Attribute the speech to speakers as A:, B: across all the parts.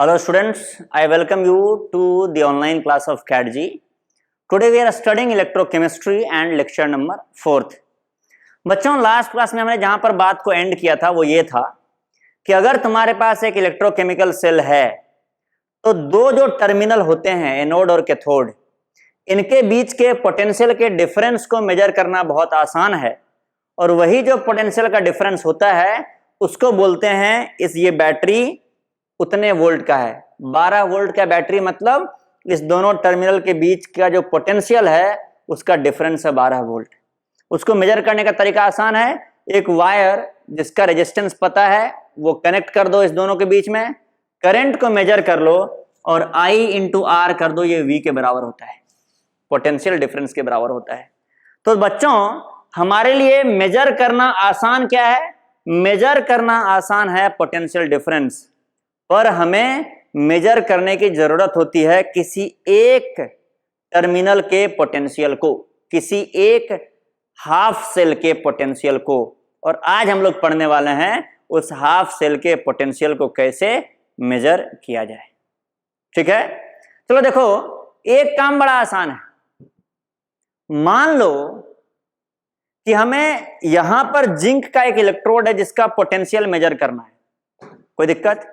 A: Hello students, I welcome you to the online class of CATG. Today we are studying electrochemistry and lecture number 4th. बच्चों last class में हमने जहां पर बात को and किया था वो ये था कि अगर तुम्हारे पास एक इलेक्ट्रोकेमिकल सेल है तो दो जो टर्मिनल होते हैं एनोड और कैथोड, इनके बीच के पोटेंशियल के डिफरेंस को मेजर करना बहुत आसान है और वही जो पोटेंशियल का डिफरेंस होता है उसको बोलते हैं ये बैटरी उतने वोल्ट का है। 12 वोल्ट का बैटरी मतलब इस दोनों टर्मिनल के बीच का जो पोटेंशियल है उसका डिफरेंस है 12 वोल्ट। उसको मेजर करने का तरीका आसान है, एक वायर जिसका रेजिस्टेंस पता है वो कनेक्ट कर दो इस दोनों के बीच में, करंट को मेजर कर लो और I इंटू R कर दो, ये V के बराबर होता है, पोटेंशियल डिफरेंस के बराबर होता है। तो बच्चों हमारे लिए मेजर करना आसान क्या है? मेजर करना आसान है पोटेंशियल डिफरेंस, पर हमें मेजर करने की जरूरत होती है किसी एक टर्मिनल के पोटेंशियल को, किसी एक हाफ सेल के पोटेंशियल को। और आज हम लोग पढ़ने वाले हैं उस हाफ सेल के पोटेंशियल को कैसे मेजर किया जाए। ठीक है, चलो देखो एक काम बड़ा आसान है। मान लो कि हमें यहां पर जिंक का एक इलेक्ट्रोड है जिसका पोटेंशियल मेजर करना है। कोई दिक्कत?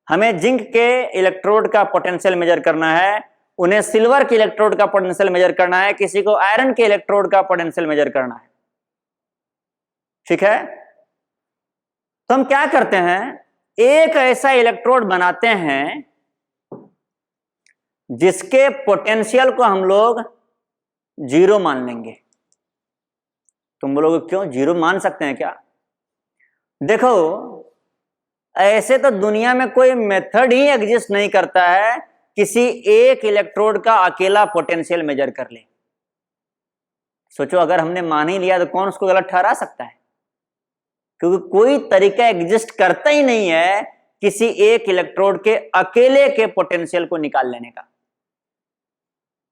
A: हमें जिंक के इलेक्ट्रोड का पोटेंशियल मेजर करना है, उन्हें सिल्वर के इलेक्ट्रोड का पोटेंशियल मेजर करना है, किसी को आयरन के इलेक्ट्रोड का पोटेंशियल मेजर करना है। ठीक है, तो हम क्या करते हैं, एक ऐसा इलेक्ट्रोड बनाते हैं जिसके पोटेंशियल को हम लोग 0 मान लेंगे। तुम बोलोगे क्यों, 0 मान सकते हैं क्या? देखो ऐसे तो दुनिया में कोई मेथड ही एग्जिस्ट नहीं करता है किसी एक इलेक्ट्रोड का अकेला पोटेंशियल मेजर कर ले। सोचो अगर हमने मान ही लिया तो कौन उसको गलत ठहरा सकता है? क्योंकि कोई तरीका एग्जिस्ट करता ही नहीं है किसी एक इलेक्ट्रोड के अकेले के पोटेंशियल को निकाल लेने का।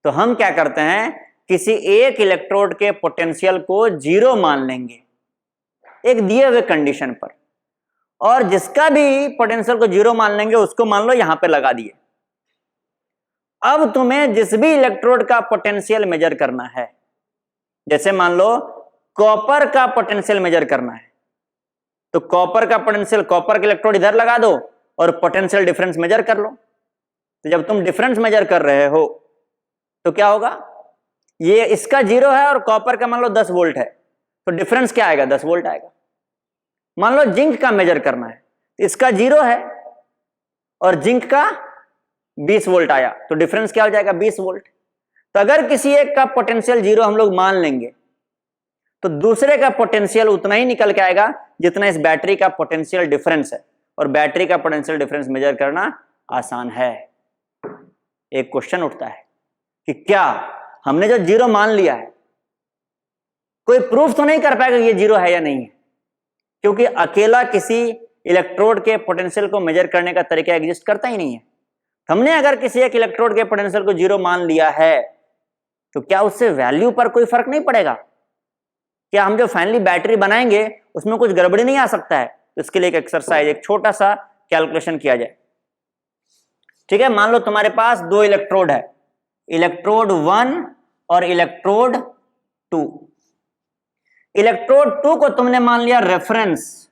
A: तो हम क्या करते हैं, किसी एक इलेक्ट्रोड के पोटेंशियल को 0 मान लेंगे एक दिए हुए कंडीशन पर, और जिसका भी पोटेंशियल को 0 मान लेंगे उसको मान लो यहां पे लगा दिए। अब तुम्हें जिस भी इलेक्ट्रोड का पोटेंशियल मेजर करना है, जैसे मान लो कॉपर का पोटेंशियल मेजर करना है, तो कॉपर का पोटेंशियल, कॉपर का इलेक्ट्रोड इधर लगा दो और पोटेंशियल डिफरेंस मेजर कर लो। तो जब तुम डिफरेंस मेजर कर रहे हो तो क्या होगा, ये इसका 0 है और कॉपर का मान लो 10 वोल्ट है, तो डिफरेंस क्या आएगा, 10 वोल्ट आएगा। मान लो जिंक का मेजर करना है, इसका 0 है और जिंक का 20 वोल्ट आया, तो डिफरेंस क्या हो जाएगा, 20 वोल्ट। तो अगर किसी एक का पोटेंशियल 0 हम लोग मान लेंगे तो दूसरे का पोटेंशियल उतना ही निकल के आएगा जितना इस बैटरी का पोटेंशियल डिफरेंस है, और बैटरी का पोटेंशियल डिफरेंस मेजर करना आसान है। एक क्वेश्चन उठता है कि क्या हमने जो 0 मान लिया है कोई प्रूफ तो नहीं कर पाएगा ये 0 है या नहीं है, क्योंकि अकेला किसी इलेक्ट्रोड के पोटेंशियल को मेजर करने का तरीका एग्जिस्ट करता ही नहीं है। हमने अगर किसी एक इलेक्ट्रोड के पोटेंशियल को 0 मान लिया है तो क्या उससे वैल्यू पर कोई फर्क नहीं पड़ेगा? क्या हम जो फाइनली बैटरी बनाएंगे उसमें कुछ गड़बड़ी नहीं आ सकता है? तो इसके लिए एक एक्सरसाइज, एक छोटा सा कैलकुलेशन किया जाए। ठीक है, मान लो तुम्हारे पास 2 इलेक्ट्रोड है, इलेक्ट्रोड 1 और इलेक्ट्रोड 2। इलेक्ट्रोड 2 को तुमने मान लिया रेफरेंस।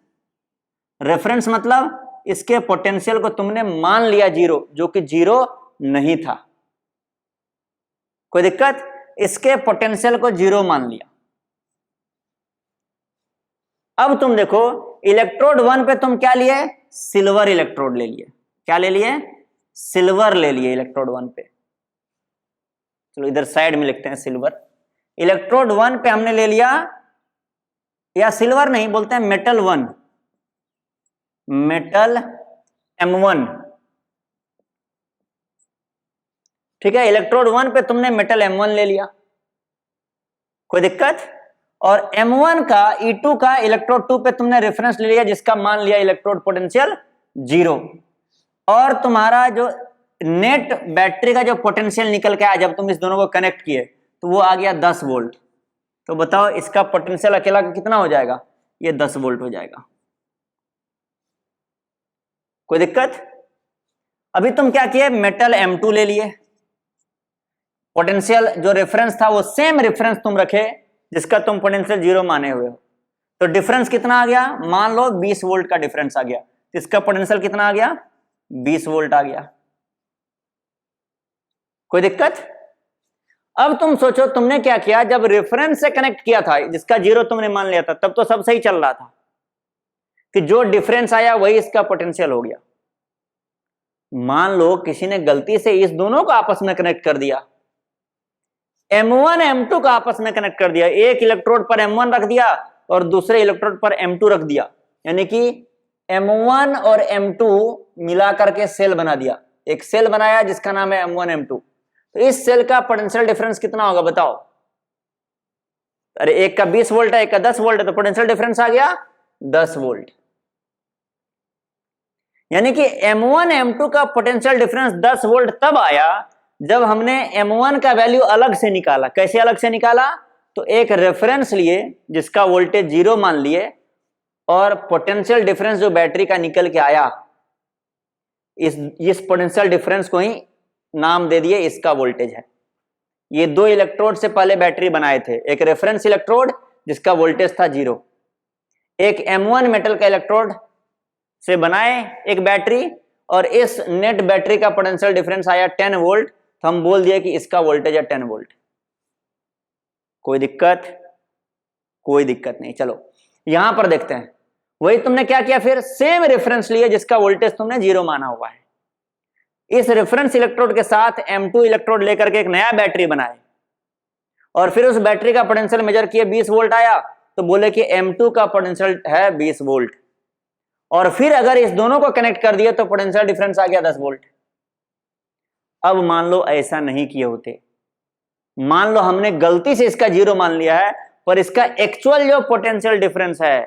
A: रेफरेंस मतलब इसके पोटेंशियल को तुमने मान लिया 0, जो कि 0 नहीं था। कोई दिक्कत? इसके पोटेंशियल को 0 मान लिया। अब तुम देखो इलेक्ट्रोड 1 पे तुम क्या लिए, सिल्वर इलेक्ट्रोड ले लिए। क्या ले लिए? सिल्वर ले लिए इलेक्ट्रोड 1 पे। चलो इधर साइड में लिखते हैं सिल्वर। इलेक्ट्रोड 1 पे हमने ले लिया, या सिल्वर नहीं बोलते हैं, मेटल 1, मेटल M1। ठीक है, इलेक्ट्रोड 1 पे तुमने मेटल M1 ले लिया, कोई दिक्कत? और M1 का E2 का इलेक्ट्रोड 2 पे तुमने रेफरेंस ले लिया जिसका मान लिया इलेक्ट्रोड पोटेंशियल 0, और तुम्हारा जो नेट बैटरी का जो पोटेंशियल निकल के आया जब तुम इस दोनों को कनेक्ट किए तो वो आ गया 10 वोल्ट। तो बताओ इसका पोटेंशियल अकेला कितना हो जाएगा, ये 10 वोल्ट हो जाएगा। कोई दिक्कत? अभी तुम क्या किए, मेटल M2 ले लिए, पोटेंशियल जो रेफरेंस था वो सेम रेफरेंस तुम रखे जिसका तुम पोटेंशियल 0 माने हुए हो, तो डिफरेंस कितना आ गया, मान लो 20 वोल्ट का डिफरेंस आ गया, तो इसका पोटेंशियल कितना आ गया, 20 वोल्ट आ गया। कोई दिक्कत? अब तुम सोचो तुमने क्या किया, जब रेफरेंस से कनेक्ट किया था जिसका 0 तुमने मान लिया था, तब तो सब सही चल रहा था कि जो डिफरेंस आया वही इसका पोटेंशियल हो गया। मान लो किसी ने गलती से इस दोनों को आपस में कनेक्ट कर दिया, M1 M2 को आपस में कनेक्ट कर दिया, एक इलेक्ट्रोड पर M1 रख दिया और दूसरे इलेक्ट्रोड पर M2 रख दिया, यानी कि M1 और M2 मिला करके सेल बना दिया, एक सेल बनाया जिसका नाम है M1 M2। तो इस सेल का पोटेंशियल डिफरेंस कितना होगा बताओ? अरे एक का 20 वोल्ट है, एक का 10 वोल्ट है, तो पोटेंशियल डिफरेंस आ गया 10 वोल्ट। यानी कि M1 M2 का पोटेंशियल डिफरेंस 10 वोल्ट तब आया जब हमने M1 का वैल्यू अलग से निकाला। कैसे अलग से निकाला? तो एक रेफरेंस लिए जिसका वोल्टेज 0 मान लिए और पोटेंशियल डिफरेंस जो बैटरी का निकल के आया, इस पोटेंशियल डिफरेंस को ही नाम दे दिए इसका वोल्टेज है। ये दो इलेक्ट्रोड से पहले बैटरी बनाए थे, एक रेफरेंस इलेक्ट्रोड जिसका वोल्टेज था 0, एक M1 मेटल का इलेक्ट्रोड से बनाए एक बैटरी, और इस नेट बैटरी का पोटेंशियल डिफरेंस आया 10 वोल्ट, तो हम बोल दिए कि इसका वोल्टेज है 10 वोल्ट। कोई दिक्कत? कोई दिक्कत नहीं। चलो यहां पर देखते हैं, वही तुमने क्या किया, फिर सेम रेफरेंस लिए जिसका वोल्टेज तुमने 0 माना हुआ है, इस रेफरेंस इलेक्ट्रोड के साथ M2 इलेक्ट्रोड लेकर के एक नया बैटरी बनाए और फिर उस बैटरी का पोटेंशियल मेजर किए, 20 वोल्ट आया, तो बोले कि M2 का पोटेंशियल है 20 वोल्ट, और फिर अगर इस दोनों को कनेक्ट कर दिए तो पोटेंशियल डिफरेंस आ गया 10 वोल्ट। अब मान लो ऐसा नहीं किए होते, मान लो हमने गलती से इसका 0 मान लिया है, पर इसका एक्चुअल जो पोटेंशियल डिफरेंस है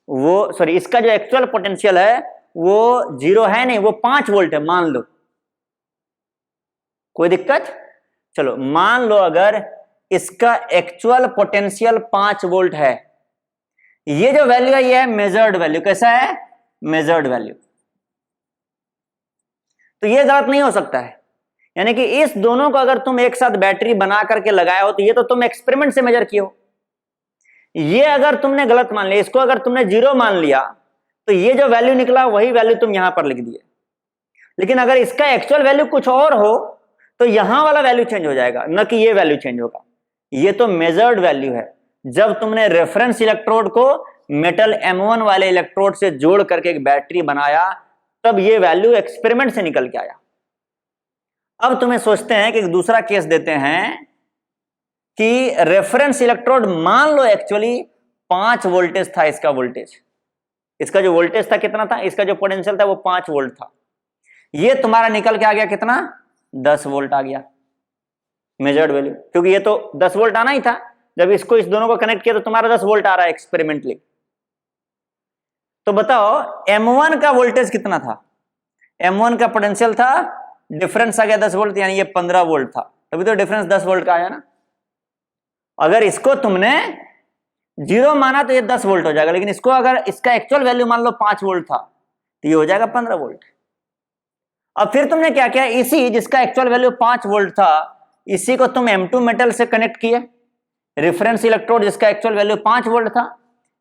A: वो, सॉरी, इसका जो एक्चुअल पोटेंशियल है वो 0 है नहीं, वो 5 वोल्ट है मान लो। कोई दिक्कत? चलो मान लो अगर इसका एक्चुअल पोटेंशियल 5 वोल्ट है, ये जो वैल्यू है ये है मेजर्ड वैल्यू। कैसा है? Measured value. तो ये गलत नहीं हो सकता है, यानी कि इस दोनों को अगर तुम एक साथ बैटरी बना करके लगाए हो तो ये तो तुम एक्सपेरिमेंट से मेजर किए हो, ये अगर तुमने गलत मान लिया, इसको अगर तुमने 0 मान लिया तो ये जो वैल्यू निकला वही वैल्यू तुम यहां पर लिख दिए। लेकिन अगर इसका एक्चुअल वैल्यू कुछ और हो तो यहां वाला वैल्यू चेंज हो जाएगा, न कि ये वैल्यू चेंज होगा। ये तो मेजर्ड वैल्यू है, जब तुमने रेफरेंस इलेक्ट्रोड को मेटल M1 वाले इलेक्ट्रोड से जोड़ करके एक बैटरी बनाया, तब ये वैल्यू एक्सपेरिमेंट से निकल के आया। अब तुम्हें सोचते हैं कि एक दूसरा केस देते हैं कि रेफरेंस इलेक्ट्रोड मान लो एक्चुअली 5 वोल्टेज था इसका वोल्टेज, इसका जो वोल्टेज था कितना था, इसका जो पोटेंशियल था वो 5 वोल्ट था, ये तुम्हारा निकल के आ गया कितना, 10 वोल्ट आ गया मेजर्ड वैल्यू, क्योंकि ये तो 10 वोल्ट आना ही था। जब इसको इस दोनों को कनेक्ट किया तो तुम्हारा 10 वोल्ट आ रहा है एक्सपेरिमेंटली। तो बताओ M1 का वोल्टेज कितना था, M1 का पोटेंशियल था, डिफरेंस आ गया 10 वोल्ट, यानी ये 15 वोल्ट था, तभी तो डिफरेंस 10 वोल्ट का आया ना। अगर इसको तुमने 0 माना तो ये 10 वोल्ट हो जाएगा, लेकिन इसको अगर इसका एक्चुअल वैल्यू मान लो 5 वोल्ट था तो ये हो जाएगा 15 वोल्ट। अब फिर तुमने क्या किया, इसी जिसका एक्चुअल वैल्यू 5 वोल्ट था, इसी को तुम M2 मेटल से कनेक्ट किए, रेफरेंस इलेक्ट्रोड जिसका एक्चुअल वैल्यू 5 वोल्ट था,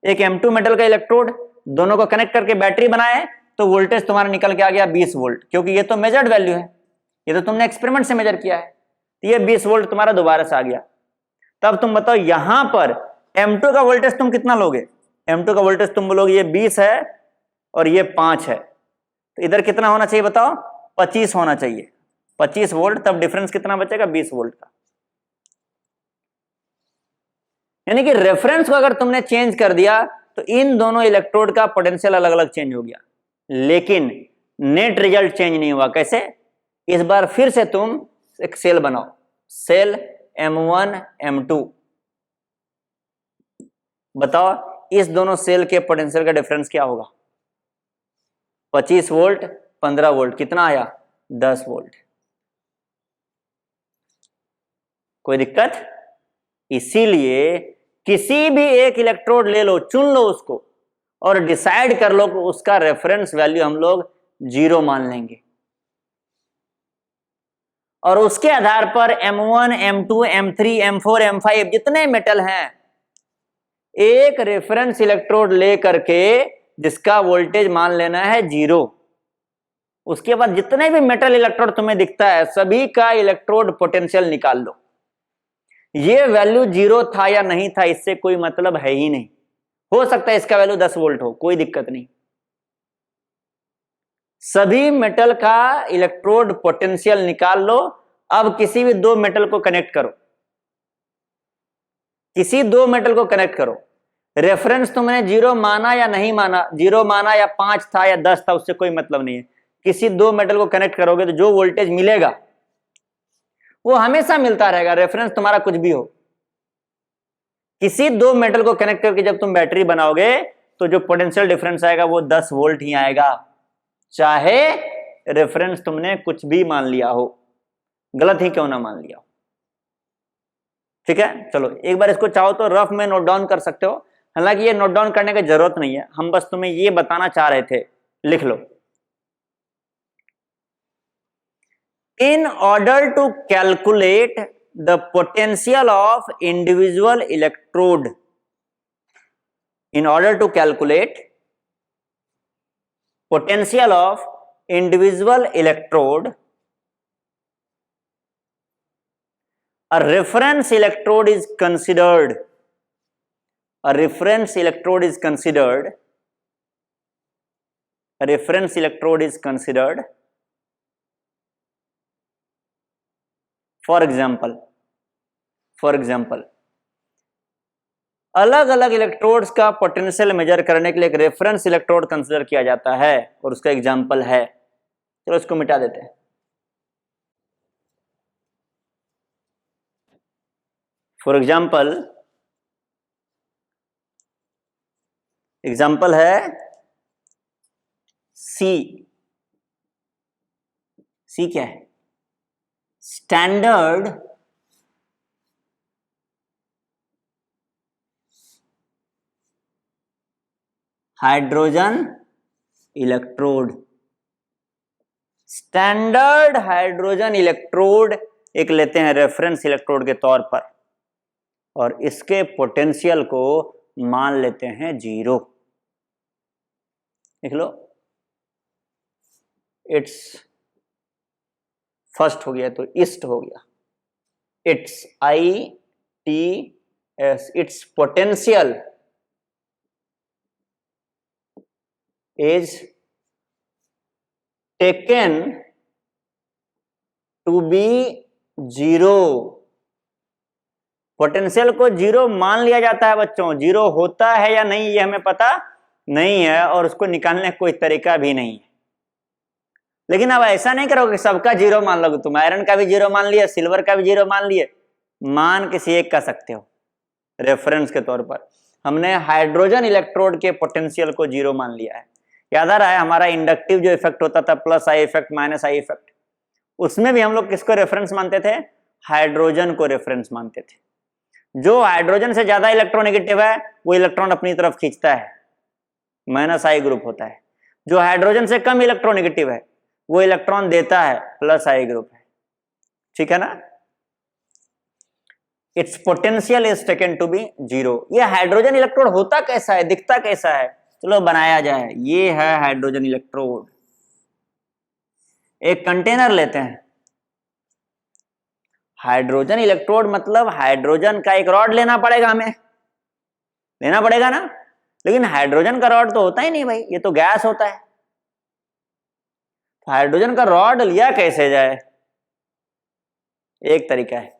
A: एक M2 मेटल का इलेक्ट्रोड, दोनों को कनेक्ट करके बैटरी बनाए, तो वोल्टेज तुम्हारा निकल के आ गया 20 वोल्ट, क्योंकि ये तो मेजर्ड वैल्यू है, ये तो तुमने एक्सपेरिमेंट से मेजर किया है, तो ये 20 वोल्ट तुम्हारा दोबारा से आ गया। तब तुम बताओ यहां पर M2 का वोल्टेज तुम कितना लोगे, M2 का वोल्टेज तुम बोलोगे ये 20 है और ये 5 है, तो इधर कितना होना चाहिए बताओ, 25 होना चाहिए, 25 वोल्ट, तब डिफरेंस कितना बचेगा, 20 वोल्ट का। यानी कि रेफरेंस को अगर तुमने चेंज कर दिया तो इन दोनों इलेक्ट्रोड का पोटेंशियल अलग अलग चेंज हो गया, लेकिन नेट रिजल्ट चेंज नहीं हुआ। कैसे? इस बार फिर से तुम एक सेल बनाओ, सेल M1 M2, बताओ इस दोनों सेल के पोटेंशियल का डिफरेंस क्या होगा, 25 वोल्ट 15 वोल्ट, कितना आया, 10 वोल्ट। कोई दिक्कत? इसीलिए किसी भी एक इलेक्ट्रोड ले लो, चुन लो उसको और डिसाइड कर लो कि उसका रेफरेंस वैल्यू हम लोग 0 मान लेंगे। और उसके आधार पर M1, M2, M3, M4, M5 जितने मेटल हैं, एक रेफरेंस इलेक्ट्रोड ले करके जिसका वोल्टेज मान लेना है 0। उसके बाद जितने भी मेटल इलेक्ट्रोड तुम्हें दिखता है सभी का इलेक्ट्रोड पोटेंशियल निकाल लो। ये वैल्यू 0 था या नहीं था इससे कोई मतलब है ही नहीं। हो सकता है इसका वैल्यू 10 वोल्ट हो, कोई दिक्कत नहीं। सभी मेटल का इलेक्ट्रोड पोटेंशियल निकाल लो। अब किसी भी दो मेटल को कनेक्ट करो, किसी दो मेटल को कनेक्ट करो। रेफरेंस तुमने 0 माना या नहीं माना, 0 माना या 5 था या 10 था, उससे कोई मतलब नहीं है। किसी दो मेटल को कनेक्ट करोगे तो जो वोल्टेज मिलेगा वो हमेशा मिलता रहेगा, रेफरेंस तुम्हारा कुछ भी हो। किसी दो मेटल को कनेक्ट करके जब तुम बैटरी बनाओगे तो जो पोटेंशियल डिफरेंस आएगा वो 10 वोल्ट ही आएगा, चाहे रेफरेंस तुमने कुछ भी मान लिया हो, गलत ही क्यों ना मान लिया हो। ठीक है, चलो एक बार इसको चाहो तो रफ में नोट डाउन कर सकते हो। हालांकि ये नोट डाउन करने की जरूरत नहीं है, हम बस तुम्हें ये बताना चाह रहे थे, लिख लो। In order to calculate the potential of individual electrode, in order to calculate potential of individual electrode, a reference electrode is considered. A reference electrode is considered. A reference electrode is considered. For example, अलग अलग electrodes का potential major करने के लिए एक reference electrode consider किया जाता है और उसका एग्जांपल है। चलो इसको मिटा देते हैं। फॉर एग्जांपल है सी क्या है? Standard hydrogen electrode. Standard hydrogen electrode एक लेते हैं रेफरेंस इलेक्ट्रोड के तौर पर और इसके पोटेंशियल को मान लेते हैं 0। देख लो, इट्स फर्स्ट हो गया तो ईस्ट हो गया, it's ITS, it's potential is taken to be 0। Potential को 0 मान लिया जाता है बच्चों। 0 होता है या नहीं ये हमें पता नहीं है और उसको निकालने का कोई तरीका भी नहीं है। लेकिन अब ऐसा नहीं करोगे सबका 0 मान लोगे। तुम आयरन का भी 0 मान लिया, सिल्वर का भी 0 मान लिए, मान किसी एक का सकते हो रेफरेंस के तौर पर। हमने हाइड्रोजन इलेक्ट्रोड के पोटेंशियल को 0 मान लिया है। याद आ रहा है हमारा इंडक्टिव जो इफेक्ट होता था +I इफेक्ट -I इफेक्ट, उसमें भी हम लोग किसको रेफरेंस मानते थे? हाइड्रोजन को रेफरेंस मानते थे। जो हाइड्रोजन से ज्यादा इलेक्ट्रोनेगेटिव है वो इलेक्ट्रॉन अपनी तरफ खींचता है, -I ग्रुप होता है। जो हाइड्रोजन से कम इलेक्ट्रोनेगेटिव है वो इलेक्ट्रॉन देता है, +I ग्रुप है। ठीक है ना? Its potential is taken to be 0। ये हाइड्रोजन इलेक्ट्रोड होता कैसा है, दिखता कैसा है? चलो बनाया जाए। ये है हाइड्रोजन इलेक्ट्रोड। एक कंटेनर लेते हैं, हाइड्रोजन इलेक्ट्रोड मतलब हाइड्रोजन का एक रॉड लेना पड़ेगा, हमें लेना पड़ेगा ना। लेकिन हाइड्रोजन का रॉड तो होता ही नहीं भाई, ये तो गैस होता है। हाइड्रोजन का रॉड लिया कैसे जाए? एक तरीका है,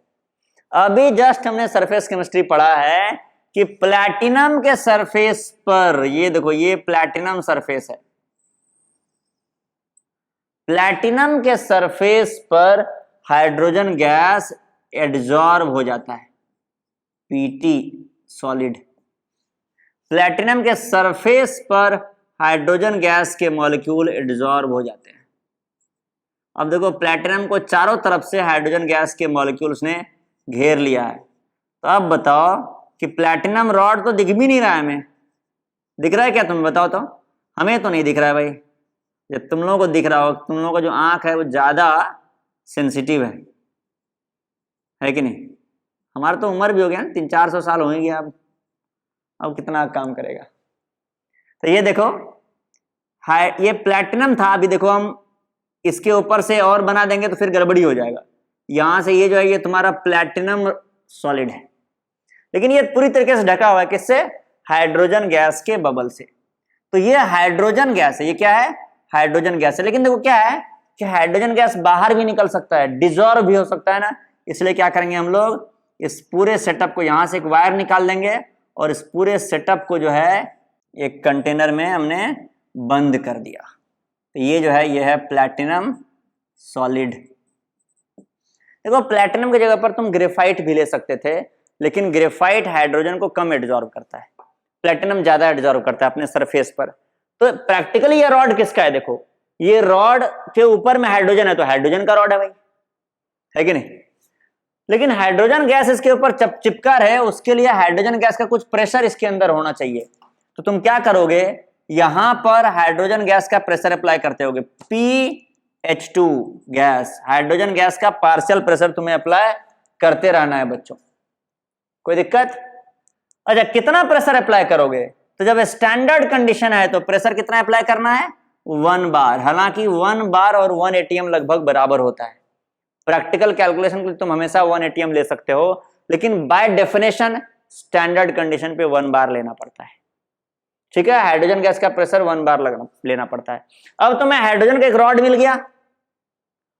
A: अभी जस्ट हमने सरफेस केमिस्ट्री पढ़ा है कि प्लैटिनम के सरफेस पर, ये देखो ये प्लैटिनम सरफेस है, प्लैटिनम के सरफेस पर हाइड्रोजन गैस एडजॉर्ब हो जाता है, PT सॉलिड। प्लैटिनम के सरफेस पर हाइड्रोजन गैस के मॉलिक्यूल एडजॉर्ब हो जाते हैं। अब देखो प्लैटिनम को चारों तरफ से हाइड्रोजन गैस के मॉलिक्यूल्स ने घेर लिया है। तो अब बताओ कि प्लैटिनम रॉड तो दिख भी नहीं रहा है हमें। दिख रहा है क्या तुम्हें? बताओ तो। हमें तो नहीं दिख रहा है भाई। जब तुम लोगों को दिख रहा हो, तुम लोगों का जो आंख है वो ज्यादा सेंसिटिव है, है कि नहीं? हमारा तो उम्र भी हो गया, 300-400 साल हो गया, अब कितना काम करेगा। तो ये देखो ये प्लैटिनम था, अभी देखो हम इसके ऊपर से और बना देंगे तो फिर गड़बड़ी हो जाएगा। यहां से ये जो है ये तुम्हारा प्लैटिनम सॉलिड है, लेकिन ये पूरी तरीके से ढका हुआ है किससे? हाइड्रोजन गैस के बबल से। तो ये हाइड्रोजन गैस है, ये क्या है? हाइड्रोजन गैस है। लेकिन देखो क्या है कि हाइड्रोजन गैस बाहर भी निकल सकता है, डिजॉल्व भी हो सकता है ना। इसलिए क्या करेंगे हम लोग, इस पूरे सेटअप को यहां से एक वायर निकाल देंगे और इस पूरे सेटअप को जो है एक कंटेनर में हमने बंद कर दिया। तो ये जो है ये है प्लैटिनम सॉलिड। देखो प्लैटिनम की जगह पर तुम ग्रेफाइट भी ले सकते थे, लेकिन ग्रेफाइट हाइड्रोजन को कम एब्जॉर्ब करता है, प्लैटिनम ज्यादा एब्जॉर्ब करता है अपने सरफेस पर। तो प्रैक्टिकली ये रॉड किसका है? देखो ये रॉड के ऊपर में हाइड्रोजन है तो हाइड्रोजन का रॉड है भाई, है कि नहीं? लेकिन हाइड्रोजन गैस इसके ऊपर चिपका रहे, उसके लिए हाइड्रोजन गैस का कुछ प्रेशर इसके अंदर होना चाहिए। तो तुम क्या करोगे, यहां पर हाइड्रोजन गैस का प्रेशर अप्लाई करते होगे, PH2 गैस, हाइड्रोजन गैस का पार्शियल प्रेशर तुम्हें अप्लाई करते रहना है बच्चों। कोई दिक्कत? अच्छा कितना प्रेशर अप्लाई करोगे? तो जब स्टैंडर्ड कंडीशन है तो प्रेशर कितना अप्लाई करना है? 1 बार। हालांकि 1 बार और 1 ATM लगभग बराबर होता है। प्रैक्टिकल कैलकुलेशन के लिए तुम हमेशा 1 ATM ले सकते हो, लेकिन बाय डेफिनेशन स्टैंडर्ड कंडीशन पे 1 बार लेना पड़ता है। ठीक है, हाइड्रोजन गैस का प्रेशर 1 बार लेना पड़ता है। अब तुम्हें हाइड्रोजन का एक रॉड मिल गया,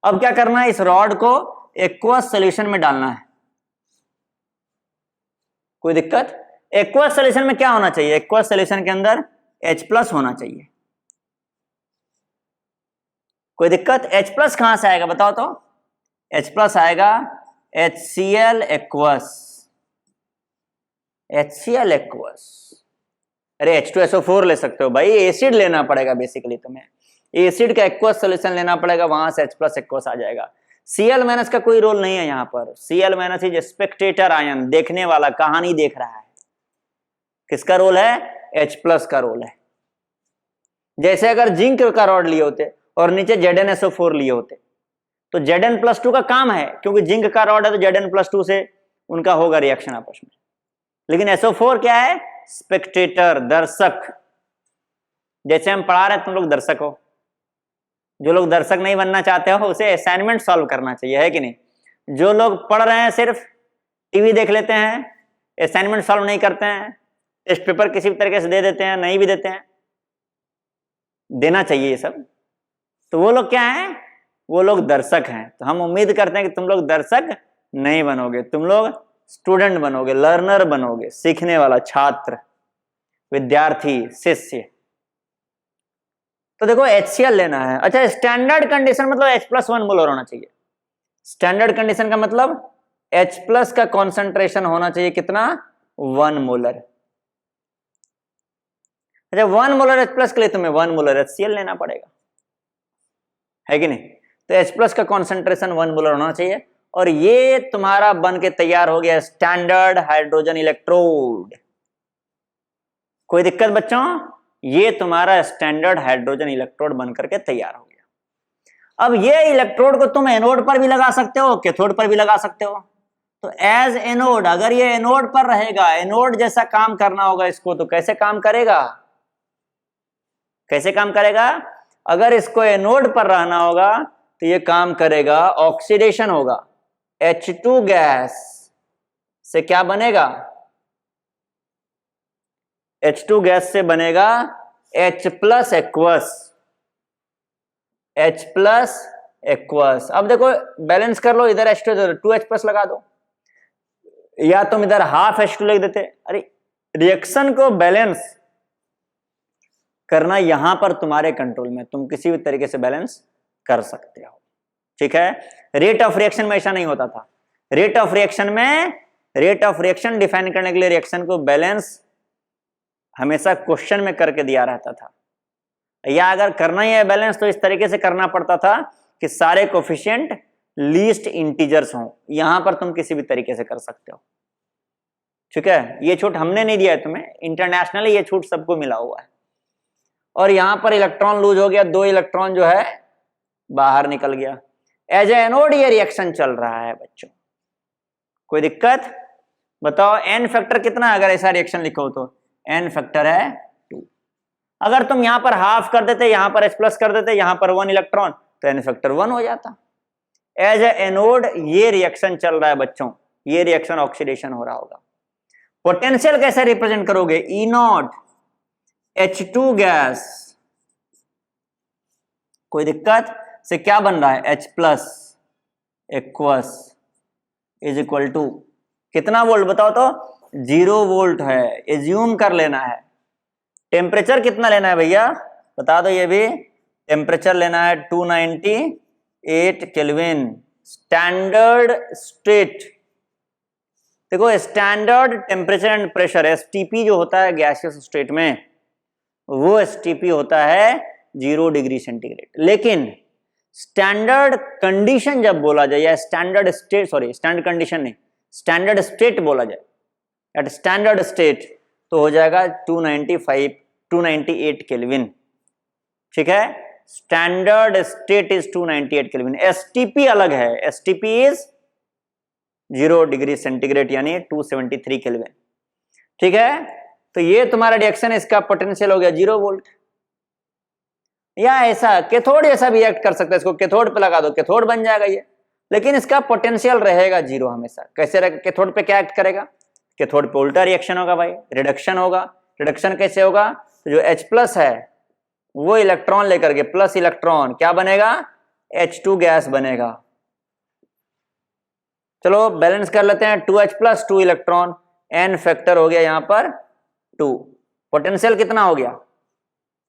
A: अब क्या करना है, इस रॉड को एक्वस सोल्यूशन में डालना है। कोई दिक्कत? एक्वस सोल्यूशन में क्या होना चाहिए? एक्वस सोल्यूशन के अंदर H+ होना चाहिए। कोई दिक्कत? H+ कहां से आएगा बताओ तो? H+ आएगा HCl एक्वस, HCl एक्वस। अरे H2SO4 ले सकते हो भाई, एसिड लेना पड़ेगा बेसिकली तुम्हें, एसिड का एक्वस सोल्यूशन लेना पड़ेगा, वहां से H+ एक्वस आ जाएगा। Cl- का कोई रोल नहीं है यहाँ पर। Cl- इज स्पेक्टेटर आयन, देखने वाला, कहानी देख रहा है। किसका रोल है? H+ का रोल है। जैसे अगर जिंक का रॉड लिए होते और नीचे ZnSO4 लिए होते तो Zn+2 का काम है, क्योंकि जिंक का रॉड है तो Zn+2 से उनका होगा रिएक्शन आपस में। लेकिन SO4 क्या है? स्पेक्टेटर, दर्शक। जैसे हम पढ़ा रहे तुम लोग दर्शक हो, जो लोग दर्शक नहीं बनना चाहते हो उसे असाइनमेंट सॉल्व करना चाहिए, है कि नहीं? जो लोग पढ़ रहे हैं सिर्फ टीवी देख लेते हैं, असाइनमेंट सॉल्व नहीं करते हैं, टेस्ट पेपर किसी भी तरीके से दे देते हैं, नहीं भी देते हैं, देना चाहिए ये सब। तो वो लोग क्या हैं? वो लोग दर्शक हैं। तो हम उम्मीद करते हैं कि तुम लोग दर्शक नहीं बनोगे, तुम लोग स्टूडेंट बनोगे, लर्नर बनोगे, सीखने वाला, छात्र, विद्यार्थी, शिष्य। तो देखो HCl लेना है। अच्छा स्टैंडर्ड कंडीशन मतलब H+1 मोलर होना चाहिए। स्टैंडर्ड कंडीशन का मतलब H+ का कॉन्सेंट्रेशन होना चाहिए कितना? 1 मोलर। अच्छा 1 मोलर H+ के लिए तुम्हें 1 मोलर HCl लेना पड़ेगा, है कि नहीं? तो H+ का कॉन्सेंट्रेशन 1 मोलर होना चाहिए, और ये तुम्हारा बन के तैयार हो गया स्टैंडर्ड हाइड्रोजन इलेक्ट्रोड। कोई दिक्कत बच्चों? ये तुम्हारा स्टैंडर्ड हाइड्रोजन इलेक्ट्रोड बनकर के तैयार हो गया। अब ये इलेक्ट्रोड को तुम एनोड पर भी लगा सकते हो, कैथोड पर भी लगा सकते हो। तो एज एनोड, अगर ये एनोड पर रहेगा, एनोड जैसा काम करना होगा इसको, तो कैसे काम करेगा? कैसे काम करेगा? अगर इसको एनोड पर रहना होगा तो ये काम करेगा, ऑक्सीडेशन होगा, H2 गैस से क्या बनेगा? H2 गैस से बनेगा H+ एक्वस, H+ एक्वस। अब देखो बैलेंस कर लो, इधर H2 इधर 2H+ लगा दो, या तुम इधर हाफ H2 लिख देते। अरे रिएक्शन को बैलेंस करना यहां पर तुम्हारे कंट्रोल में, तुम किसी भी तरीके से बैलेंस कर सकते हो। ठीक है, रेट ऑफ रिएक्शन में ऐसा नहीं होता था। रेट ऑफ रिएक्शन में, रेट ऑफ रिएक्शन डिफाइन करने के लिए रिएक्शन को बैलेंस हमेशा क्वेश्चन में करके दिया रहता था, या अगर करना ही है बैलेंस तो इस तरीके से करना पड़ता था कि सारे कोफिशिएंट लीस्ट इंटीजर्स हों। यहां पर तुम किसी भी तरीके से कर सकते हो। ठीक है, ये छूट हमने नहीं दिया है तुम्हें, इंटरनेशनली ये छूट सबको मिला हुआ है। और यहां पर इलेक्ट्रॉन लूज हो गया, 2 इलेक्ट्रॉन जो है बाहर निकल गया। एज ए एनोड ये रिएक्शन चल रहा है बच्चों। कोई दिक्कत? बताओ n फैक्टर कितना, अगर ऐसा रिएक्शन लिखो तो n फैक्टर है 2। अगर तुम यहां पर हाफ कर देते, यहां पर H प्लस कर देते, यहां पर 1 इलेक्ट्रॉन, तो n फैक्टर 1 हो जाता। एज ए एनोड ये रिएक्शन चल रहा है बच्चों, ये रिएक्शन ऑक्सीडेशन हो रहा होगा। पोटेंशियल कैसे रिप्रेजेंट करोगे? E0 H2 गैस, कोई दिक्कत? से क्या बन रहा है? H plus aqueous is equal to कितना वोल्ट बताओ तो? 0 वोल्ट है, एज्यूम कर लेना है। टेम्परेचर कितना लेना है भैया बता दो, ये भी टेम्परेचर लेना है 298 केल्विन। स्टैंडर्ड स्टेट, देखो standard temperature and pressure STP जो होता है गैसियस स्टेट में, वो एसटीपी होता है 0 डिग्री सेंटीग्रेड। लेकिन स्टैंडर्ड कंडीशन जब बोला जाए, या standard state, sorry standard condition नहीं, स्टैंडर्ड स्टेट बोला जाए, एट स्टैंडर्ड स्टेट तो हो जाएगा 298 केल्विन। ठीक है, standard state is 298 kelvin. STP अलग है, एसटीपी इज 0 डिग्री सेंटीग्रेड यानी 273 केल्विन। ठीक है, तो ये तुम्हारा रिएक्शन, इसका पोटेंशियल हो गया 0 वोल्ट। या ऐसा कैथोड ऐसा भी एक्ट कर सकता है, इसको कैथोड पे लगा दो, कैथोड बन जाएगा ये, लेकिन इसका पोटेंशियल रहेगा 0 हमेशा। कैसे रहेगा? कैथोड पे क्या एक्ट करेगा? कैथोड पे उल्टा रिएक्शन होगा भाई, रिडक्शन होगा। रिडक्शन कैसे होगा? तो जो H प्लस है वो इलेक्ट्रॉन लेकर के प्लस इलेक्ट्रॉन क्या बनेगा? H2 गैस बनेगा। चलो बैलेंस कर लेते हैं, 2H plus 2 electron, n factor हो गया यहां पर 2। पोटेंशियल कितना हो गया?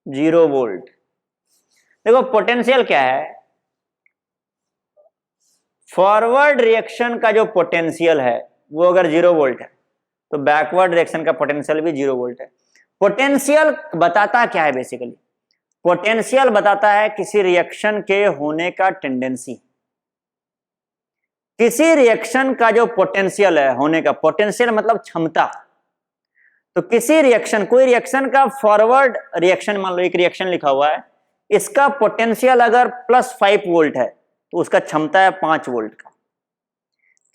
A: 0 वोल्ट। देखो पोटेंशियल क्या है, फॉरवर्ड रिएक्शन का जो पोटेंशियल है वो अगर 0 वोल्ट है तो बैकवर्ड रिएक्शन का पोटेंशियल भी 0 वोल्ट है। पोटेंशियल बताता क्या है? बेसिकली पोटेंशियल बताता है किसी रिएक्शन के होने का टेंडेंसी। किसी रिएक्शन का जो पोटेंशियल है होने का, पोटेंशियल मतलब क्षमता। तो किसी रिएक्शन, कोई रिएक्शन का फॉरवर्ड रिएक्शन, मान लो एक रिएक्शन लिखा हुआ है, इसका पोटेंशियल अगर +5 वोल्ट है तो उसका क्षमता है 5 वोल्ट का।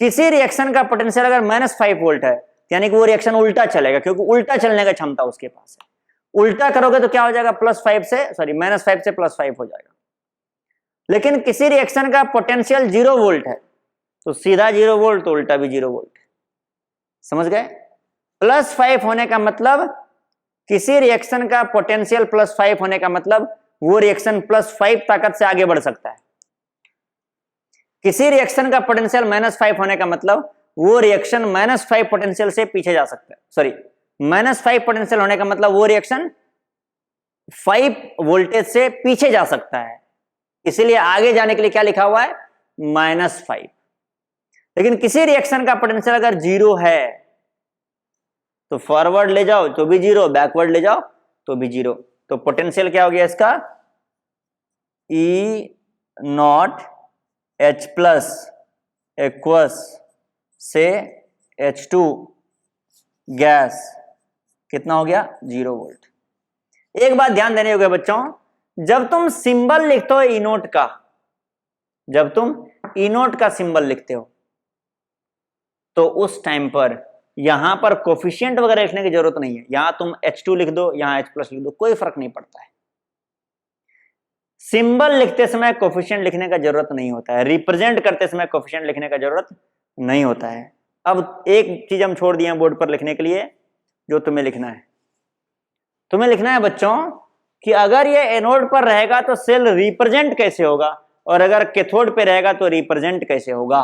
A: किसी रिएक्शन का पोटेंशियल अगर -5 वोल्ट है यानी कि वो रिएक्शन उल्टा चलेगा, क्योंकि उल्टा चलने का क्षमता उसके पास है। उल्टा करोगे तो क्या हो जाएगा? -5 से +5 हो जाएगा। लेकिन किसी रिएक्शन का पोटेंशियल 0 वोल्ट है तो सीधा 0 वोल्ट, तो उल्टा भी 0 वोल्ट। समझ गए? +5 होने का मतलब, किसी रिएक्शन का पोटेंशियल +5 होने का मतलब वो रिएक्शन +5 ताकत से आगे बढ़ सकता है। किसी रिएक्शन का पोटेंशियल -5 होने का मतलब वो रिएक्शन -5 पोटेंशियल से पीछे जा सकता है। सॉरी, -5 पोटेंशियल होने का मतलब वो रिएक्शन 5 वोल्टेज से पीछे जा सकता है, इसीलिए आगे जाने के लिए क्या लिखा हुआ है? -5। लेकिन किसी रिएक्शन का पोटेंशियल अगर 0 है तो फॉरवर्ड ले जाओ तो भी 0, बैकवर्ड ले जाओ तो भी 0। तो पोटेंशियल क्या हो गया इसका? E0 H प्लस एक्वस से H2 गैस कितना हो गया? 0 वोल्ट। एक बात ध्यान देने होगा बच्चों, जब तुम सिंबल लिखते हो E0 का, जब तुम E0 का सिंबल लिखते हो तो उस टाइम पर यहां पर कोफिशिएंट वगैरह लिखने की जरूरत नहीं है। यहां तुम H2 लिख दो, यहां H प्लस लिख दो, कोई फर्क नहीं पड़ता है। सिंबल लिखते समय कोफिशिएंट लिखने का जरूरत नहीं होता है, रिप्रेजेंट करते समय कोफिशिएंट लिखने का जरूरत नहीं होता है। अब एक चीज हम छोड़ दिए हैं बोर्ड पर लिखने के लिए, जो तुम्हें लिखना है, तुम्हें लिखना है बच्चों कि अगर ये एनोड पर रहेगा तो सेल रिप्रेजेंट कैसे होगा, और अगर कैथोड पे रहेगा तो रिप्रेजेंट कैसे होगा।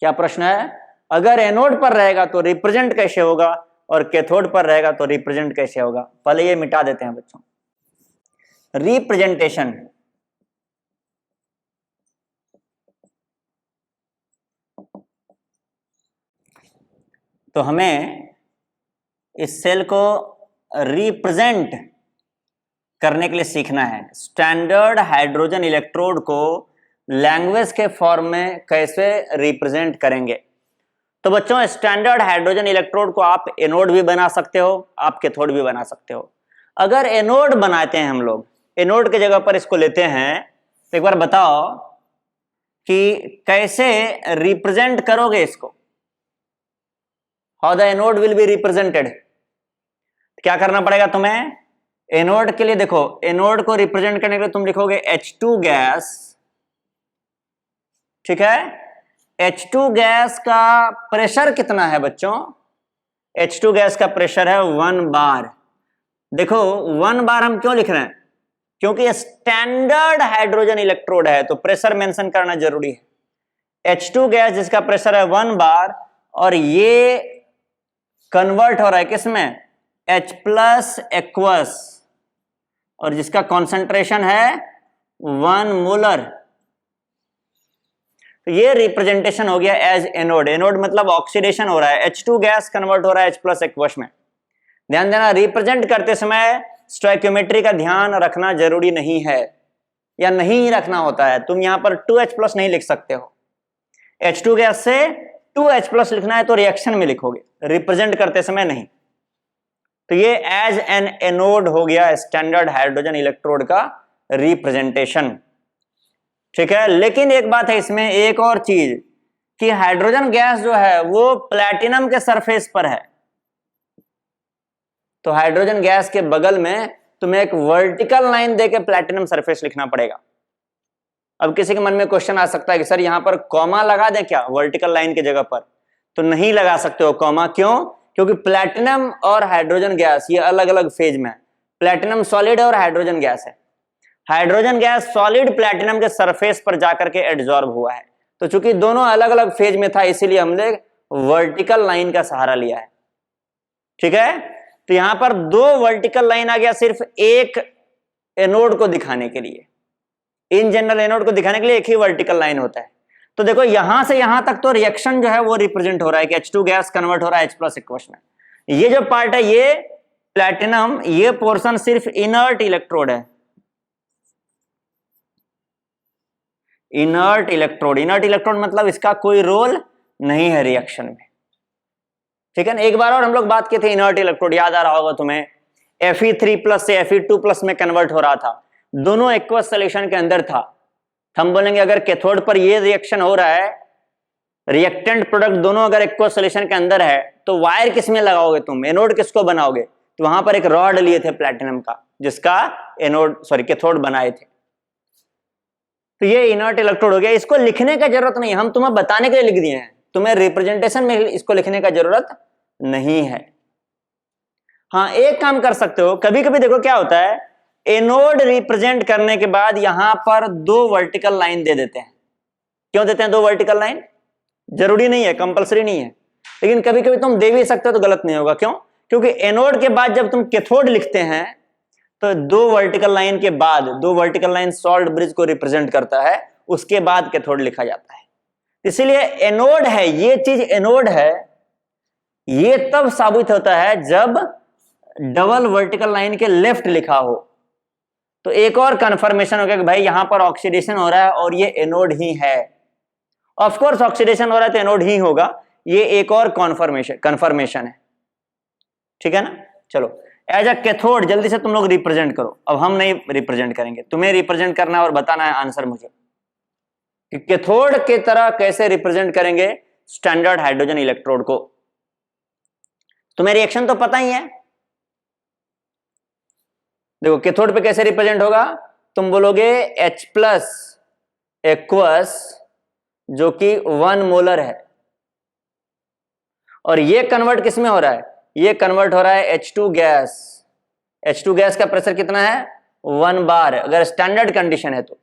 A: क्या प्रश्न है? अगर एनोड पर रहेगा तो रिप्रेजेंट कैसे होगा, और कैथोड पर रहेगा तो रिप्रेजेंट कैसे होगा। पहले ये मिटा देते हैं बच्चों, रिप्रेजेंटेशन। तो हमें इस सेल को रिप्रेजेंट करने के लिए सीखना है। स्टैंडर्ड हाइड्रोजन इलेक्ट्रोड को लैंग्वेज के फॉर्म में कैसे रिप्रेजेंट करेंगे। तो बच्चों स्टैंडर्ड हाइड्रोजन इलेक्ट्रोड को आप एनोड भी बना सकते हो, आप कैथोड भी बना सकते हो। अगर एनोड बनाते हैं हम लोग, एनोड की जगह पर इसको लेते हैं, तो एक बार बताओ कि कैसे रिप्रेजेंट करोगे इसको, how the anode will be represented. क्या करना पड़ेगा तुम्हें एनोड के लिए? देखो एनोड को रिप्रेजेंट करने के लिए तुम लिखोगे H2 गैस, ठीक है। H2 गैस का प्रेशर कितना है बच्चों? H2 गैस का प्रेशर है 1 बार। देखो 1 बार हम क्यों लिख रहे हैं? क्योंकि स्टैंडर्ड हाइड्रोजन इलेक्ट्रोड है तो प्रेशर मेंशन करना जरूरी है। H2 गैस जिसका प्रेशर है 1 बार और ये कन्वर्ट हो रहा है किसमें? H प्लस एक्वस, और जिसका कॉन्सेंट्रेशन है 1 मोलर। तो ये रिप्रेजेंटेशन हो गया एज एनोड। एनोड मतलब ऑक्सीडेशन हो रहा है, H2 गैस कन्वर्ट हो रहा है H प्लस एक्वस में। ध्यान देना, रिप्रेजेंट करते समय स्टोइकियोमेट्री का ध्यान रखना जरूरी नहीं है या नहीं रखना होता है। तुम यहां पर 2H प्लस नहीं लिख सकते हो। H2 गैस से 2H प्लस लिखना है तो रिएक्शन में लिखोगे, रिप्रेजेंट करते समय नहीं। तो ये एज एन एनोड हो गया स्टैंडर्ड हाइड्रोजन इलेक्ट्रोड का रिप्रेजेंटेशन, ठीक है। लेकिन एक बात है इसमें, एक और चीज कि हाइड्रोजन गैस जो है वो प्लैटिनम के सरफेस पर है, तो हाइड्रोजन गैस के बगल में तुम्हें एक वर्टिकल लाइन देके प्लैटिनम सरफेस लिखना पड़ेगा। अब किसी के मन में क्वेश्चन आ सकता है कि सर यहां पर कॉमा लगा दें क्या वर्टिकल लाइन की जगह पर? तो नहीं लगा सकते हो कॉमा। क्यों? क्योंकि प्लैटिनम और हाइड्रोजन गैस ये अलग अलग फेज में है। प्लैटिनम सॉलिड है और हाइड्रोजन गैस है। हाइड्रोजन गैस सॉलिड प्लैटिनम के सरफेस पर जाकर के एड्सॉर्ब हुआ है, तो चूंकि दोनों अलग अलग फेज में था इसीलिए हमने वर्टिकल लाइन का सहारा लिया है, ठीक है। तो यहां पर 2 वर्टिकल लाइन आ गया सिर्फ एक एनोड को दिखाने के लिए। इन जनरल एनोड को दिखाने के लिए एक ही वर्टिकल लाइन होता है। तो देखो यहां से यहां तक तो रिएक्शन जो है वो रिप्रेजेंट हो रहा है कि H2 गैस कन्वर्ट हो रहा है H प्लस एक्वस में। ये जो पार्ट है ये प्लैटिनम, ये पोर्शन सिर्फ इनर्ट इलेक्ट्रोड है। इनर्ट इलेक्ट्रोड, इनर्ट इलेक्ट्रोड मतलब इसका कोई रोल नहीं है रिएक्शन में, ठीक है ना। एक बार और हम लोग बात किए थे इनर्ट इलेक्ट्रोड, याद आ रहा होगा तुम्हें, Fe3 प्लस से Fe2 प्लस में कन्वर्ट हो रहा था, दोनों एक्वस सॉल्यूशन के अंदर था। हम बोलेंगे अगर कैथोड पर ये रिएक्शन हो रहा है, रिएक्टेंट प्रोडक्ट दोनों अगर एक्वस सॉल्यूशन के अंदर है, तो वायर किस में लगाओगे तुम? एनोड किसको बनाओगे? तो वहां पर एक रॉड लिए थे प्लैटिनम का जिसका कैथोड बनाए थे। तो ये इनर्ट इलेक्ट्रोड हो गया। इसको लिखने का जरूरत नहीं है, हम तुम्हें बताने के लिए लिख दिए हैं, तुम्हें रिप्रेजेंटेशन में इसको लिखने का जरूरत नहीं है। हाँ एक काम कर सकते हो, कभी कभी देखो क्या होता है, एनोड रिप्रेजेंट करने के बाद यहां पर 2 वर्टिकल लाइन दे देते हैं। क्यों देते हैं 2 वर्टिकल लाइन? जरूरी नहीं है, कंपलसरी नहीं है, लेकिन कभी कभी तुम दे भी सकते हो तो गलत नहीं होगा। क्यों? क्योंकि एनोड के बाद जब तुम कैथोड लिखते हैं तो 2 वर्टिकल लाइन के बाद, 2 वर्टिकल लाइन सॉल्ट ब्रिज को रिप्रेजेंट करता है, उसके बाद कैथोड लिखा जाता है। इसलिए एनोड है, ये चीज एनोड है, ये तब साबित होता है जब डबल वर्टिकल लाइन के लेफ्ट लिखा हो। तो एक और कंफर्मेशन हो गया कि भाई यहां पर ऑक्सीडेशन हो रहा है और ये एनोड ही है। ऑफ कोर्स ऑक्सीडेशन हो रहा है तो एनोड ही होगा, ये एक और कंफर्मेशन है, ठीक है ना। चलो एज अ कैथोड जल्दी से तुम लोग रिप्रेजेंट करो। अब हम नहीं रिप्रेजेंट करेंगे, तुम्हें रिप्रेजेंट करना है और बताना है आंसर मुझे कि कैथोड के तरह कैसे रिप्रेजेंट करेंगे स्टैंडर्ड हाइड्रोजन इलेक्ट्रोड को। तुम्हें रिएक्शन तो पता ही है। देखो कैथोड पे कैसे रिप्रेजेंट होगा, तुम बोलोगे H प्लस एक्वस जो कि 1 मोलर है, और ये कन्वर्ट किस में हो रहा है? ये कन्वर्ट हो रहा है H2 गैस। H2 गैस का प्रेशर कितना है? 1 बार, अगर स्टैंडर्ड कंडीशन है तो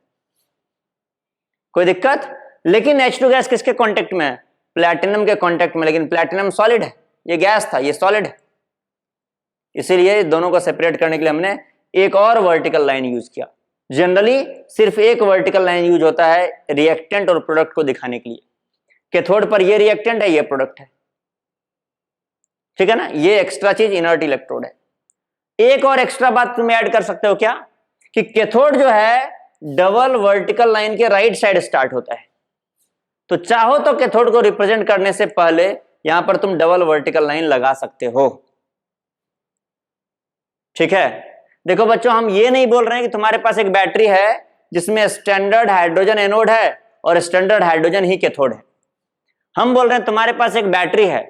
A: कोई दिक्कत। लेकिन H2 गैस किसके कांटेक्ट में है? प्लैटिनम के कांटेक्ट में, लेकिन प्लैटिनम सॉलिड है, ये गैस था, ये सॉलिड है। इसीलिए दोनों को सेपरेट करने के लिए हमने एक और वर्टिकल लाइन यूज किया। जनरली सिर्फ एक वर्टिकल लाइन यूज होता है रिएक्टेंट और प्रोडक्ट को दिखाने के लिए। कैथोड पर ये रिएक्टेंट है, ये प्रोडक्ट है, ठीक है ना। ये एक्स्ट्रा चीज इनर्ट इलेक्ट्रोड है। एक और एक्स्ट्रा बात तुम ऐड कर सकते हो क्या, कि कैथोड जो है डबल वर्टिकल लाइन के राइट साइड स्टार्ट होता है। तो चाहो तो कैथोड को रिप्रेजेंट करने से पहले यहां पर तुम डबल वर्टिकल लाइन लगा सकते हो, ठीक है। देखो बच्चों हम ये नहीं बोल रहे हैं कि तुम्हारे पास एक बैटरी है जिसमें स्टैंडर्ड हाइड्रोजन एनोड है और स्टैंडर्ड हाइड्रोजन ही कैथोड है। हम बोल रहे हैं तुम्हारे पास एक बैटरी है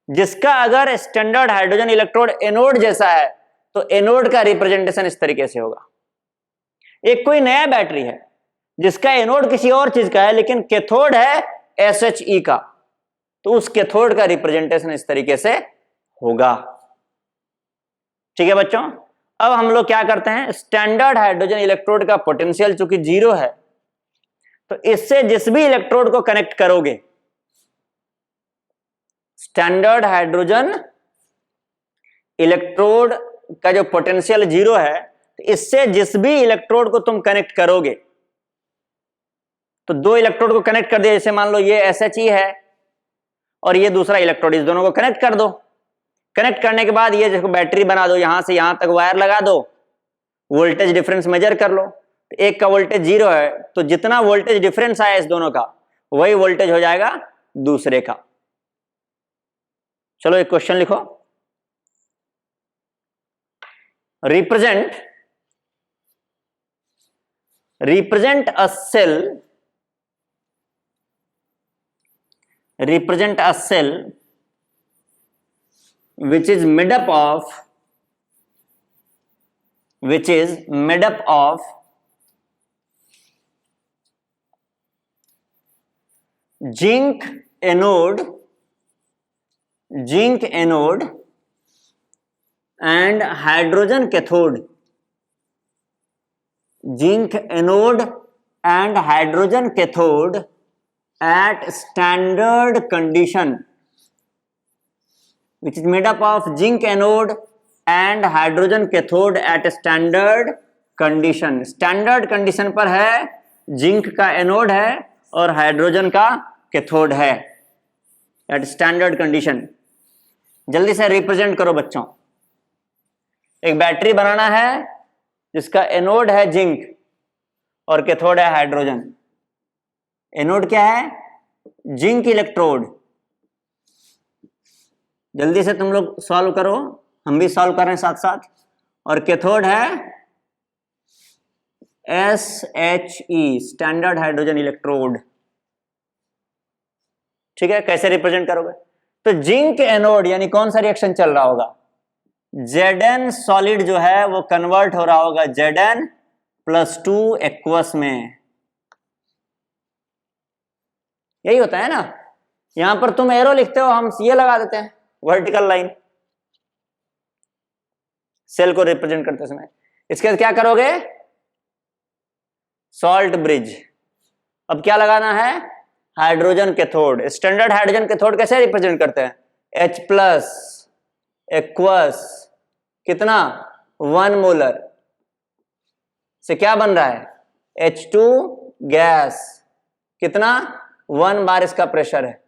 A: जिसका अगर स्टैंडर्ड हाइड्रोजन इलेक्ट्रोड एनोड जैसा है तो एनोड का रिप्रेजेंटेशन इस तरीके से होगा। एक कोई नया बैटरी है जिसका एनोड किसी और चीज का है लेकिन कैथोड है SHE का, तो उस कैथोड का रिप्रेजेंटेशन इस तरीके से होगा। ठीक है बच्चों, अब हम लोग क्या करते हैं, स्टैंडर्ड हाइड्रोजन इलेक्ट्रोड का पोटेंशियल चूंकि 0 है तो इससे जिस भी इलेक्ट्रोड को कनेक्ट करोगे, स्टैंडर्ड हाइड्रोजन इलेक्ट्रोड का जो पोटेंशियल 0 है, तो इससे जिस भी इलेक्ट्रोड को तुम कनेक्ट करोगे, तो दो इलेक्ट्रोड को कनेक्ट कर दिया, जैसे मान लो ये SHE है और ये दूसरा इलेक्ट्रोड, इस दोनों को कनेक्ट कर दो। कनेक्ट करने के बाद ये देखो बैटरी बना दो, यहां से यहां तक वायर लगा दो, वोल्टेज डिफरेंस मेजर कर लो। तो एक का वोल्टेज 0 है तो जितना वोल्टेज डिफरेंस आया इस दोनों का वही वोल्टेज हो जाएगा दूसरे का। चलो एक क्वेश्चन लिखो, represent a cell which is made up of zinc anode and hydrogen cathode. Zinc anode and hydrogen cathode at standard condition, which is made up of zinc anode and hydrogen cathode at standard condition. Standard condition पर है, zinc का anode है और hydrogen का cathode है eight standard condition. जल्दी से represent करो बच्चों। एक बैटरी बनाना है जिसका एनोड है जिंक और कैथोड है हाइड्रोजन। एनोड क्या है, जिंक इलेक्ट्रोड। जल्दी से तुम लोग सॉल्व करो, हम भी सॉल्व कर रहे हैं साथ साथ। और कैथोड है SHE, स्टैंडर्ड हाइड्रोजन इलेक्ट्रोड। ठीक है, कैसे रिप्रेजेंट करोगे, तो जिंक एनोड यानी कौन सा रिएक्शन चल रहा होगा, Zn सॉलिड जो है वो कन्वर्ट हो रहा होगा Zn+2 एक्वस में। यही होता है ना, यहां पर तुम एरो लिखते हो, हम ये लगा देते हैं वर्टिकल लाइन सेल को रिप्रेजेंट करते समय। इसके बाद क्या करोगे, सॉल्ट ब्रिज। अब क्या लगाना है, hydrogen cathode. Standard hydrogen cathode कैसे रिप्रेजेंट करते हैं, H+ एक्वस कितना 1 मोलर से क्या बन रहा है, H2 गैस कितना 1 बार इसका प्रेशर है,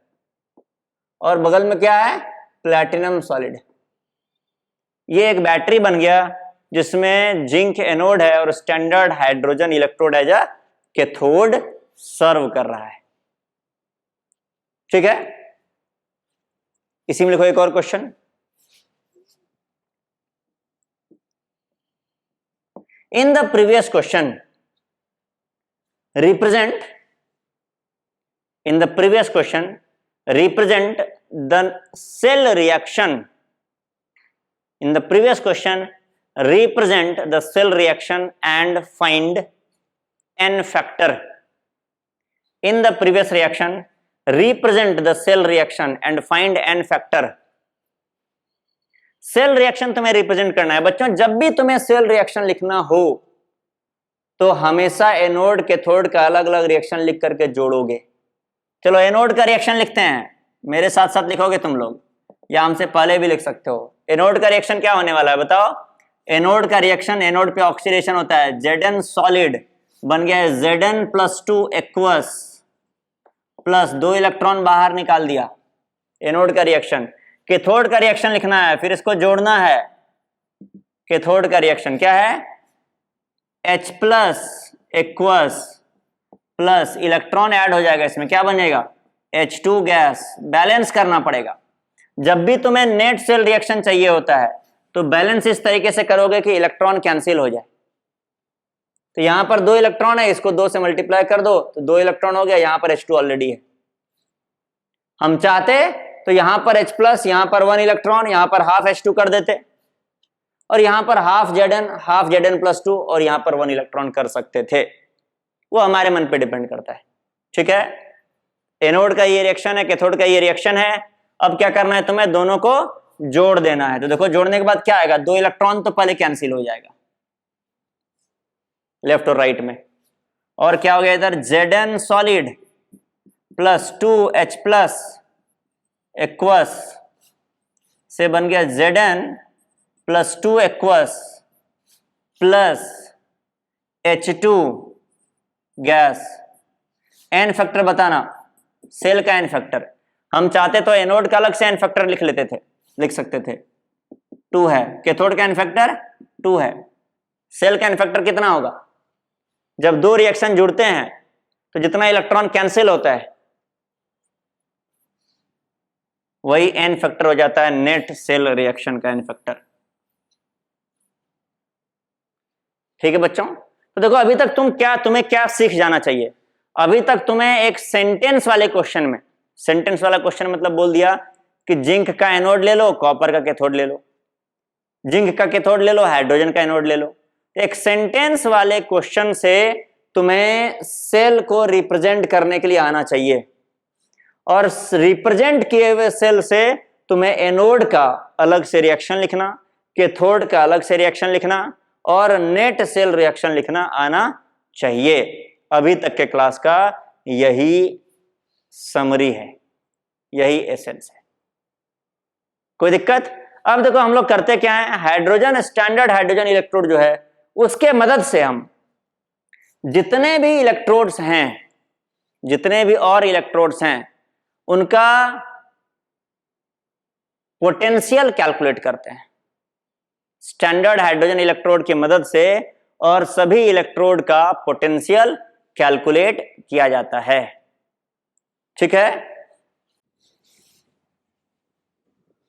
A: और बगल में क्या है, प्लैटिनम सॉलिड। ये एक बैटरी बन गया जिसमें जिंक एनोड है और standard hydrogen electrode as a cathode serve कर रहा है। ठीक है, इसी में लिखो एक और question. In the previous question, represent the cell reaction. In the previous question, represent the cell reaction and find N factor. In the previous reaction, represent the cell reaction and find N factor. Cell reaction तुम्हें represent करना है बच्चों। जब भी तुम्हें cell reaction लिखना हो तो हमेशा एनोड कैथोड का अलग अलग रिएक्शन लिख करके जोड़ोगे। चलो एनोड का रिएक्शन लिखते हैं, मेरे साथ साथ लिखोगे तुम लोग, या हमसे पहले भी लिख सकते हो। एनोड का रिएक्शन क्या होने वाला है बताओ। एनोड का रिएक्शन, एनोड पे ऑक्सीडेशन होता है, Zn सॉलिड बन गया है Zn+2 एक्वस प्लस 2 इलेक्ट्रॉन बाहर निकाल दिया, एनोड का रिएक्शन। कैथोड का रिएक्शन लिखना है, फिर इसको जोड़ना है। कैथोड का रिएक्शन क्या है, H+ aqueous plus electron add हो जाएगा इसमें, क्या बनेगा H2 गैस। बैलेंस करना पड़ेगा। जब भी तुम्हें नेट सेल रिएक्शन चाहिए होता है तो बैलेंस इस तरीके से करोगे कि इलेक्ट्रॉन कैंसिल हो जाए। तो यहां पर 2 इलेक्ट्रॉन है, इसको 2 से मल्टीप्लाई कर दो तो 2 इलेक्ट्रॉन हो गया, यहां पर H2 ऑलरेडी है। हम चाहते तो यहां पर H प्लस, यहां पर 1 इलेक्ट्रॉन, यहां पर हाफ H2 कर देते, और यहां पर हाफ Zn प्लस 2 और यहां पर 1 इलेक्ट्रॉन कर सकते थे। वो हमारे मन पे डिपेंड करता है। ठीक है, एनोड का ये रिएक्शन है, कैथोड का ये रिएक्शन है। अब क्या करना है तुम्हें, दोनों को जोड़ देना है। तो देखो जोड़ने के बाद क्या आएगा, 2 इलेक्ट्रॉन तो पहले कैंसिल हो जाएगा लेफ्ट और राइट में, और क्या हो गया इधर, Zn solid plus 2H plus aqueous से बन गया Zn plus 2 aqueous plus H2 gas. N factor बताना, सेल का एन फैक्टर। हम चाहते तो एनोड का अलग से एन फैक्टर लिख सकते थे, 2 है। कैथोड का एन फैक्टर 2 है। सेल का एन फैक्टर कितना होगा, जब 2 रिएक्शन जुड़ते हैं तो जितना इलेक्ट्रॉन कैंसिल होता है वही एन फैक्टर हो जाता है नेट सेल रिएक्शन का एन फैक्टर। ठीक है बच्चों, तो देखो अभी तक तुम्हें क्या सीख जाना चाहिए। अभी तक तुम्हें एक सेंटेंस वाले क्वेश्चन में, सेंटेंस वाला क्वेश्चन मतलब बोल दिया कि जिंक का एनोड ले लो, कॉपर का कैथोड ले लो, जिंक का कैथोड ले लो, हाइड्रोजन का एनोड ले लो। एक सेंटेंस वाले क्वेश्चन से तुम्हें सेल को रिप्रेजेंट करने के लिए आना चाहिए, और रिप्रेजेंट किए हुए सेल से तुम्हें एनोड का अलग से रिएक्शन लिखना, कैथोड का अलग से रिएक्शन लिखना और नेट सेल रिएक्शन लिखना आना चाहिए। अभी तक के क्लास का यही समरी है, यही एसेंस है। कोई दिक्कत? अब देखो हम लोग करते क्या है, हाइड्रोजन स्टैंडर्ड हाइड्रोजन इलेक्ट्रोड जो है उसके मदद से हम जितने भी इलेक्ट्रोड्स हैं, जितने भी और इलेक्ट्रोड्स हैं उनका पोटेंशियल कैलकुलेट करते हैं स्टैंडर्ड हाइड्रोजन इलेक्ट्रोड की मदद से, और सभी इलेक्ट्रोड का पोटेंशियल कैलकुलेट किया जाता है। ठीक है,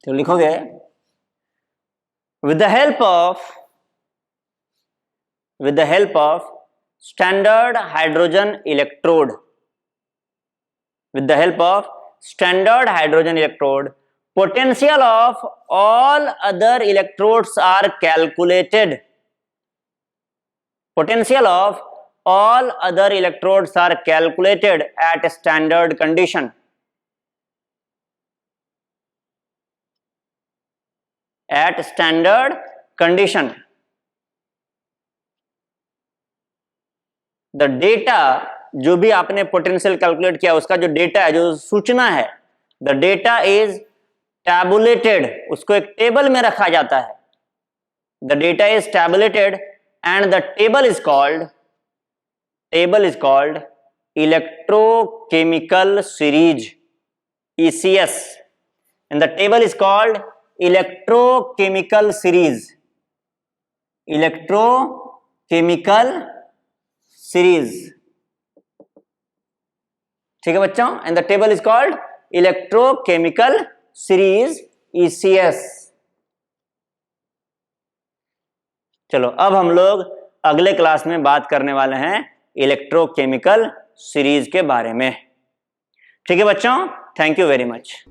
A: तो लिखोगे with the help of standard hydrogen electrode, with the help of standard hydrogen electrode, potential of all other electrodes are calculated. Potential of all other electrodes are calculated at standard condition. At standard condition. The data, जो भी आपने potential calculate किया उसका जो data है, जो सूचना है, द डेटा इज टैबुलेटेड, उसको एक टेबल में रखा जाता है। The data is tabulated and the table is called electrochemical series, ECS, and the table is called electrochemical series, electrochemical series। ठीक है बच्चों, and the table is called electrochemical series, ECS। चलो अब हम लोग अगले क्लास में बात करने वाले हैं इलेक्ट्रोकेमिकल सीरीज के बारे में। ठीक है बच्चों, थैंक यू वेरी मच।